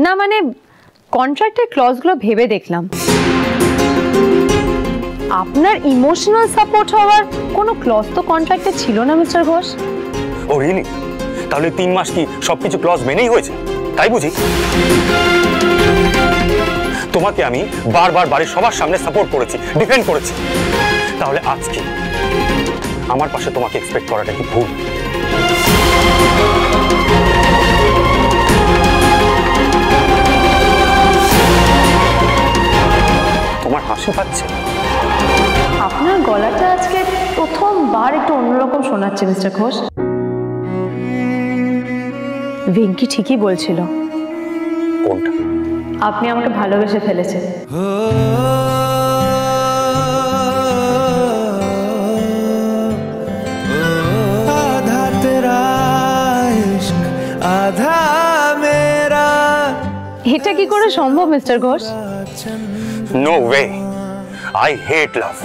না মানে কন্ট্রাক্টের ক্লজগুলো ভেবে দেখলাম, আপনার ইমোশনাল সাপোর্ট হওয়ার কোনো ক্লজ তো কন্ট্রাক্টে ছিল না মিস্টার ঘোষ। ও রিয়েলি? তাহলে 3 মাস কি সবকিছু ক্লজ মেনেই হয়েছে, তাই বুঝি? তোমাকে আমি বারবার বাড়ির সবার সামনে সাপোর্ট করেছি, ডিফেন্ড করেছি, তাহলে আজকে আমার পাশে তোমাকে এক্সপেক্ট করাটা কি ভুল? তোমার হাসি পাচ্ছে? আপনার গলাটা আজকে প্রথমবার একটু অন্যরকম শোনাচ্ছে মিস্টার ঘোষ। ভেঙ্কি ঠিকই বলছিল। কোনটা? আপনি আমাকে ভালোবেসে ফেলেছেন। आधा तेरा इश्क आधा मेरा। এটা কি করে সম্ভব mister Ghosh? No way, I hate love.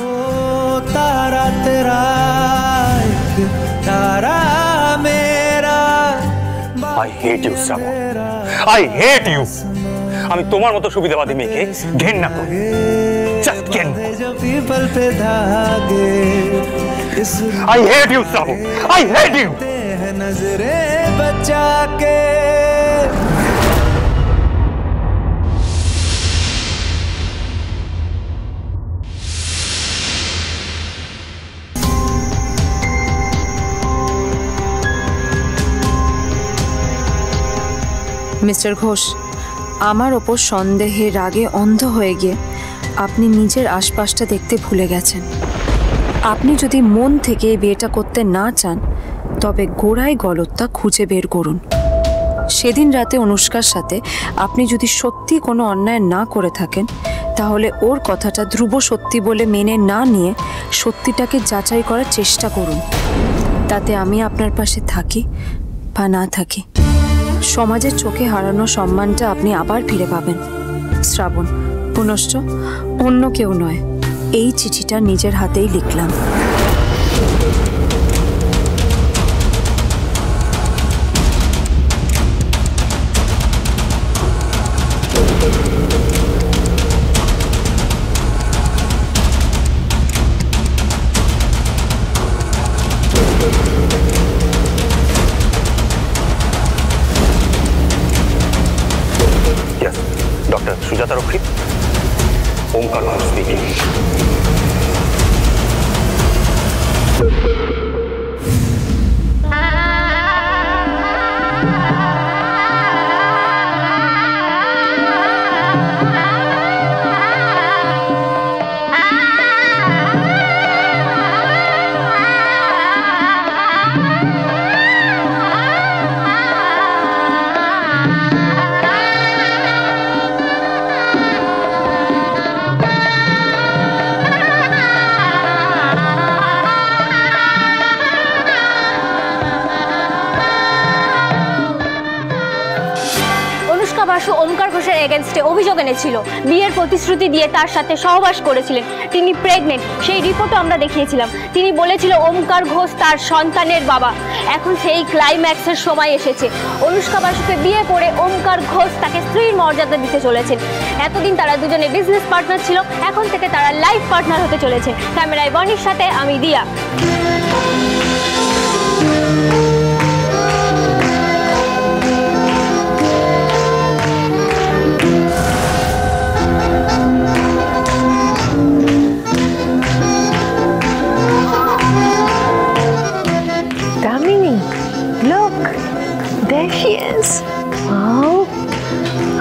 तारा तेरा एक तारा मेरा। I hate you, Sabo. I hate you. আমি তোমার মতো সুবিধাবাদী মেয়েকে ঘেন্না করি, জাস্ট ঘেন্না। पीपल पे धागे I hate you, Sabo. I hate you. नजरे बचा के। মিস্টার ঘোষ, আমার ওপর সন্দেহে রাগে অন্ধ হয়ে গিয়ে আপনি নিজের আশপাশটা দেখতে ভুলে গেছেন। আপনি যদি মন থেকে এই বিয়েটা করতে না চান তবে গোড়ায় গলতটা খুঁজে বের করুন। সেদিন রাতে অনুষ্কার সাথে আপনি যদি সত্যি কোনো অন্যায় না করে থাকেন তাহলে ওর কথাটা ধ্রুব সত্যি বলে মেনে না নিয়ে সত্যিটাকে যাচাই করার চেষ্টা করুন। তাতে আমি আপনার পাশে থাকি বা না থাকি, সমাজের চোখে হারানো সম্মানটা আপনি আবার ফিরে পাবেন। শ্রাবণ, পুনশ্চ অন্য কেউ নয়, এই চিঠিটা নিজের হাতেই লিখলাম। ডক্টর সুজাতা রক্ষিত, ওমকার ঘোষ স্পিকিং। ওমকার ঘোষের এগেনস্টে অভিযোগ এনেছিল, বিয়ের প্রতিশ্রুতি দিয়ে তার সাথে সহবাস করেছিলেন, তিনি প্রেগনেন্ট, সেই রিপোর্টও আমরা দেখিয়েছিলাম। তিনি বলেছিল ওমকার ঘোষ তার সন্তানের বাবা। এখন সেই ক্লাইম্যাক্সের সময় এসেছে। অনুষ্কা বাসুকে বিয়ে করে ওমকার ঘোষ তাকে স্ত্রীর মর্যাদা দিতে চলেছেন। এতদিন তারা দুজনে বিজনেস পার্টনার ছিল, এখন থেকে তারা লাইফ পার্টনার হতে চলেছেন। ক্যামেরায় বনির সাথে আমি দিয়া।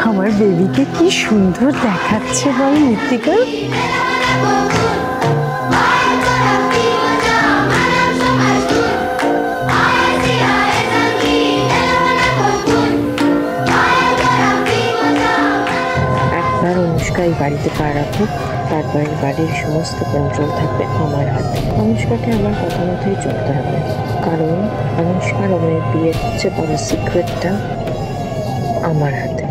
আমার বেবিকে কি সুন্দর দেখাচ্ছে বল মৃত্তিকা। একবার অনুষ্কা এই বাড়িতে পা রাখুক, তারপর বাড়ির সমস্ত কন্ট্রোল থাকবে আমার হাতে। অনুষ্কাকে আমার কথা মতোই চলতে হবে, কারণ অনুষ্কার ওমের বিয়ের চেয়ে বড় সিক্রেটটা আমার হাতে।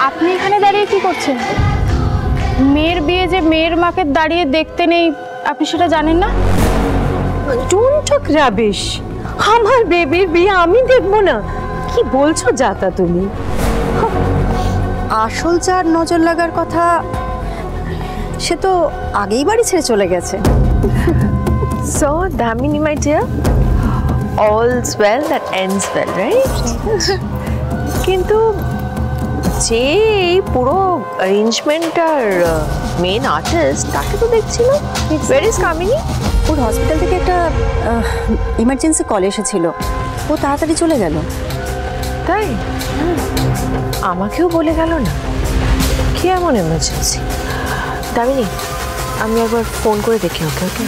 আপনি এখানে দাঁড়িয়ে কি করছেন? মেয়ের বিয়ে যে মেয়ের মাকে দাঁড়িয়ে দেখতে নেই আপনি সেটা জানেন না? Don't talk rubbish. আমার বেবির বিয়ে আমি দেখবো না? কি বলছো যাতা তুমি? আসল যার নজর লাগার কথা সে তো আগেই বাড়ি ছেড়ে চলে গেছে। So Damini my dear, all's well that ends well, right? কিন্তু যে এই পুরো অ্যারেঞ্জমেন্টটার মেন আর্টিস্ট তাকে তো দেখছি না। Where is Kamini? Or hospital থেকে একটা ইমার্জেন্সি কল এসেছিল, ও তাড়াতাড়ি চলে গেল। তাই? আমাকেও বলে গেল না। কি এমন এমার্জেন্সি? দামিনী, আমি একবার ফোন করে দেখি ওকে। ওকে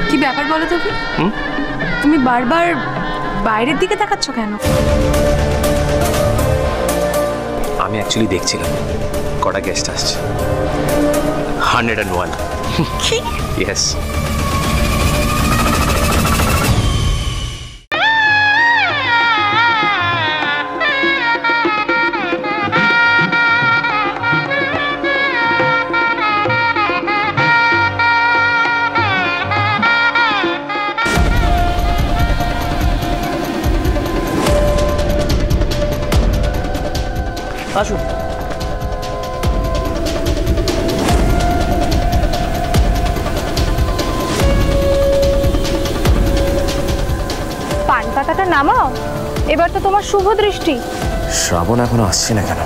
কি ব্যাপার বলো তো? তুমি বারবার বাইরের দিকে তাকাচ্ছ কেন? আমি অ্যাকচুয়ালি দেখছিলাম কটা গেস্ট আসছে। 101। কি? ইয়েস। আসুন। পান পাতাটা নামাও, এবার তো তোমার শুভ দৃষ্টি। শ্রাবণ এখনো আসছে না কেন?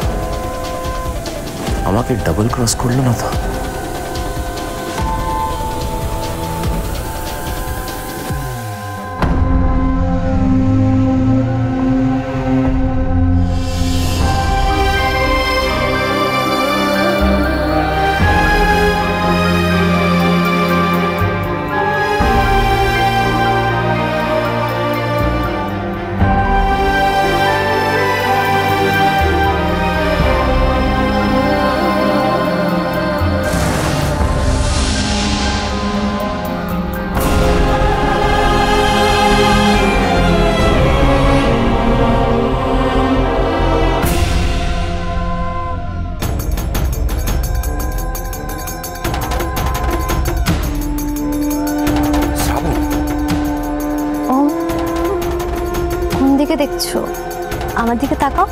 আমাকে ডাবল ক্রস করলো না তো? দেখছো? আমার দিকে তাকাও।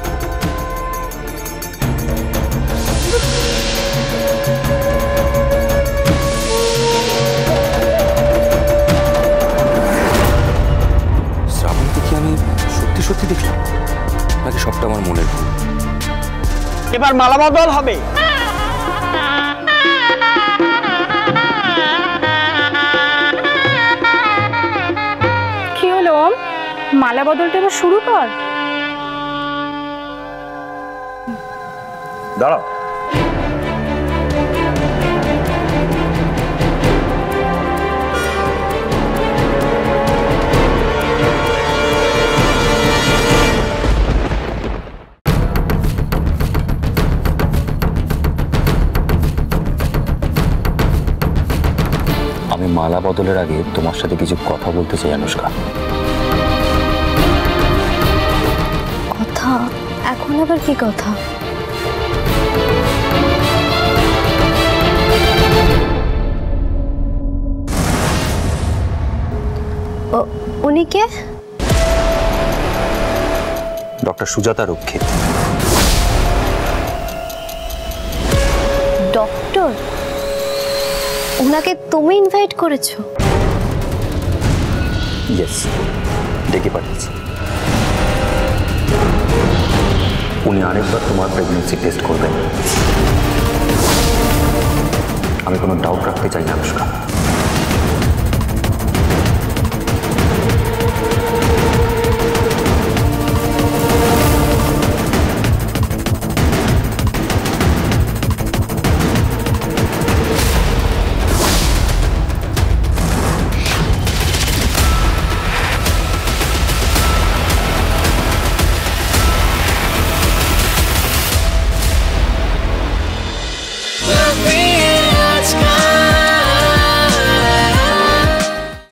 শ্রাবণকে কি আমি সত্যি সত্যি দেখলাম, নাকি সবটা আমার মনের ভুল? এবার মালা বদল হবে। কি হলো? মালা বদলটা এবার শুরু কর। দাঁড়াও। আমি মালা বদলের আগে তোমার সাথে কিছু কথা বলতে চাই অনুষ্কা। কথা? এখন আবার কি কথা? উনি কে? ডক্টর সুজাতা রক্ষিত। ডক্টর? ওনাকে তুমি ইনভাইট করেছো? ইয়েস, ডেকে পাঠিয়েছি। উনি আরেকবার তোমার প্রেগনেন্সি টেস্ট করবেন। আমি কোনো ডাউট রাখতে চাই না অনুষ্কা।